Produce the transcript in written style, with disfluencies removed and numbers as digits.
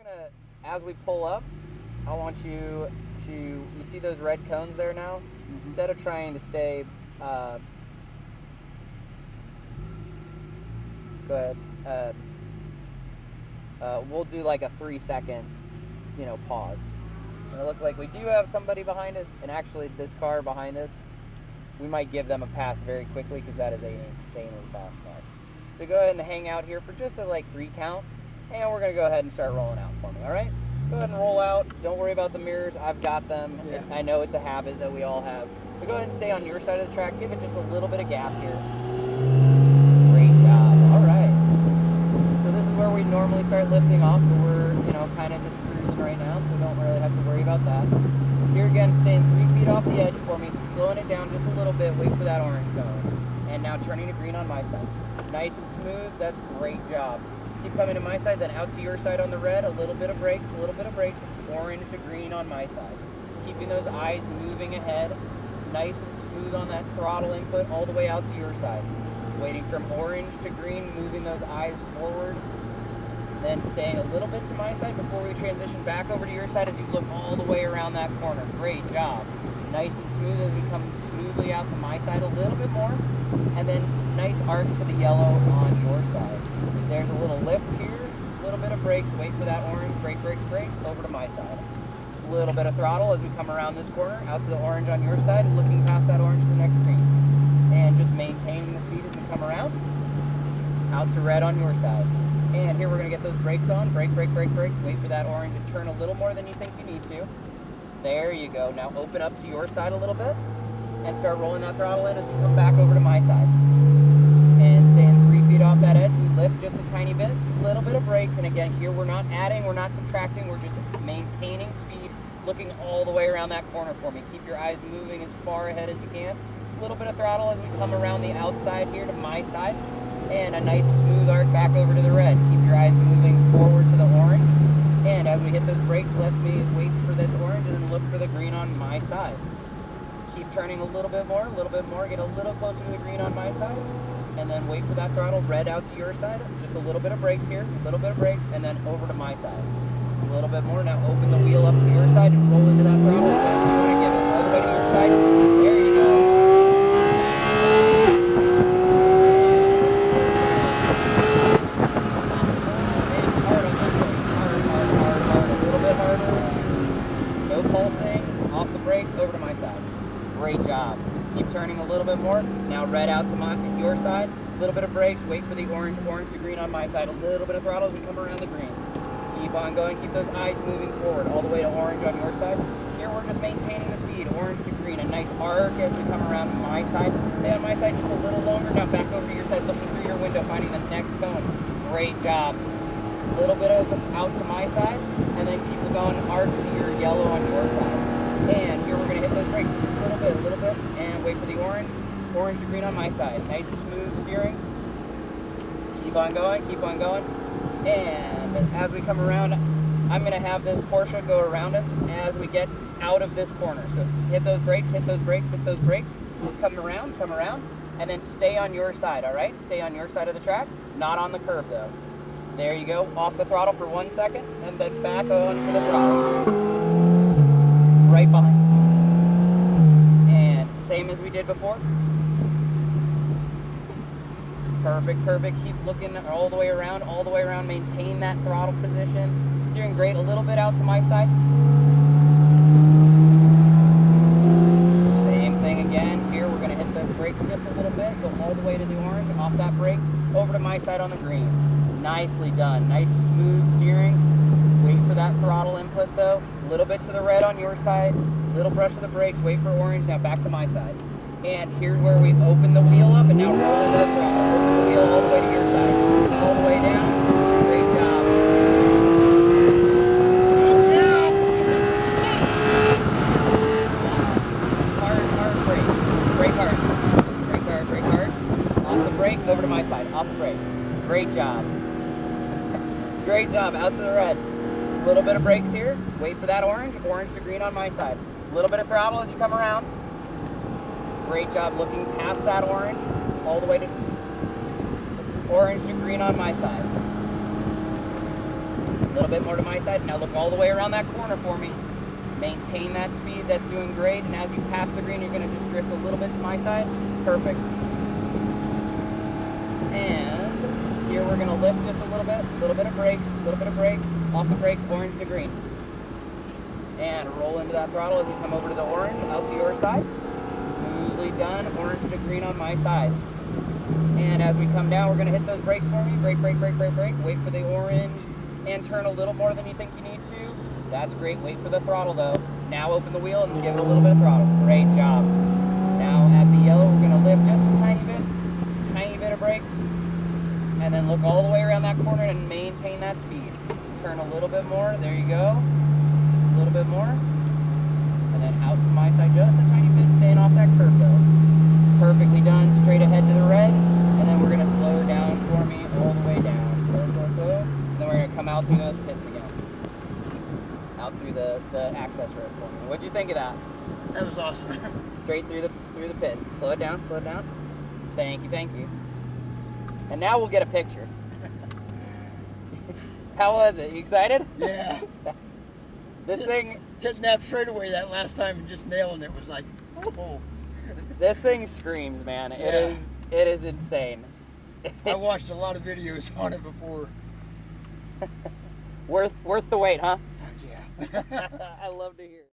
gonna, as we pull up, I want you to, you see those red cones there now? Mm-hmm. Instead of trying to stay, go ahead, we'll do like a 3-second, pause. And it looks like we do have somebody behind us, and actually this car behind us, we might give them a pass very quickly because that is an insanely fast car. So go ahead and hang out here for just a 3 count, and we're gonna go ahead and start rolling out for me, all right? Go ahead and roll out. Don't worry about the mirrors. I've got them. Yeah. I know it's a habit that we all have. But go ahead and stay on your side of the track. Give it just a little bit of gas here. Great job. All right. So this is where we normally start lifting off, but we're, kind of just cruising right now, so don't really have to worry about that. Here again, staying 3 feet off the edge for me, slowing it down just a little bit. Wait for that orange going. And now turning to green on my side. Nice and smooth. That's great job. Keep coming to my side, then out to your side on the red, a little bit of brakes, orange to green on my side. Keeping those eyes moving ahead, nice and smooth on that throttle input all the way out to your side. Waiting from orange to green, moving those eyes forward, then staying a little bit to my side before we transition back over to your side as you look all the way around that corner. Great job. Nice and smooth as we come smoothly out to my side a little bit more, and then nice arc to the yellow on your side. There's a little lift here, a little bit of brakes, wait for that orange, brake, over to my side. A little bit of throttle as we come around this corner, out to the orange on your side, looking past that orange to the next green. And just maintaining the speed as we come around, out to red on your side. And here we're gonna get those brakes on, brake, wait for that orange and turn a little more than you think you need to. There you go, now open up to your side a little bit and start rolling that throttle in as you come back over to my side. And staying 3 feet off that edge, we lift just a tiny bit, little bit of brakes, and again, here we're not adding, we're not subtracting, we're just maintaining speed, looking all the way around that corner for me. Keep your eyes moving as far ahead as you can. A little bit of throttle as we come around the outside here to my side, and a nice smooth arc back over to the red. Keep your eyes moving forward to the orange, and as we hit those brakes, let me wait for this orange and then look for the green on my side. Keep turning a little bit more, get a little closer to the green on my side, and then wait for that throttle, red out to your side. Just a little bit of brakes here, and then over to my side. A little bit more, now open the wheel up to your side and roll into that throttle. Just you want to get it all the way to your side. There you go. Hard on this one. Hard. A little bit harder. No pulsing, off the brakes, over to my side. Great job. Keep turning a little bit more. Now red out to your side. A little bit of brakes. Wait for the orange to green on my side. A little bit of throttle as we come around the green. Keep on going. Keep those eyes moving forward all the way to orange on your side. Here we're just maintaining the speed. Orange to green. A nice arc as we come around my side. Stay on my side just a little longer. Now back over to your side, looking through your window, finding the next cone. Great job. A little bit of out to my side, and then keep going arc to your yellow on your side. And here we're going to hit those brakes just a little bit, and wait for the orange to green on my side. Nice smooth steering. Keep on going. And as we come around, I'm going to have this Porsche go around us as we get out of this corner. So hit those brakes. Come around, and then stay on your side, all right? Stay on your side of the track, not on the curb though. There you go, off the throttle for 1 second, and then back onto the throttle. Right behind. And same as we did before. Perfect. Keep looking all the way around, maintain that throttle position. Doing great, a little bit out to my side. Same thing again, here we're gonna hit the brakes just a little bit, go all the way to the orange, off that brake, over to my side on the green. Nicely done, nice smooth steering. Wait for that throttle input though. A little bit to the red on your side, little brush of the brakes, wait for orange, now back to my side. And here's where we open the wheel up and now roll into the throttle. Open the wheel all the way to your side. All the way down. Great job. Hard brake. Brake hard. Off the brake, over to my side. Off the brake. Great job. Great job. Out to the red. A little bit of brakes here. Wait for that orange to green on my side. A little bit of throttle as you come around. Great job looking past that orange, all the way to orange to green on my side. little bit more to my side. Now look all the way around that corner for me. Maintain that speed, that's doing great. And as you pass the green, you're gonna just drift a little bit to my side. Perfect. And here we're gonna lift just a little bit of brakes, off the brakes, orange to green. And roll into that throttle as we come over to the orange, out to your side. Smoothly done, orange to green on my side. And as we come down, we're gonna hit those brakes for me. Brake, brake, brake, brake, brake. Wait for the orange and turn a little more than you think you need to. That's great, wait for the throttle though. Now open the wheel and give it a little bit of throttle. Great job. Now at the yellow, we're gonna lift just a tiny bit of brakes. And then look all the way around that corner and maintain that speed. Turn a little bit more, there you go. A little bit more. And then out to my side just a tiny bit, staying off that curb though. Perfectly done, straight ahead to the red. And then we're gonna slow her down for me all the way down. Slow. And then we're gonna come out through those pits again. Out through the access road for me. What'd you think of that? That was awesome. Straight through the pits. Slow it down. Thank you. And now we'll get a picture. How was it? You excited? Yeah. This thing... Hitting that straightaway that last time and just nailing it was like, oh. This thing screams, man. Yeah. It is insane. I watched a lot of videos on it before. Worth the wait, huh? Yeah. I love to hear it.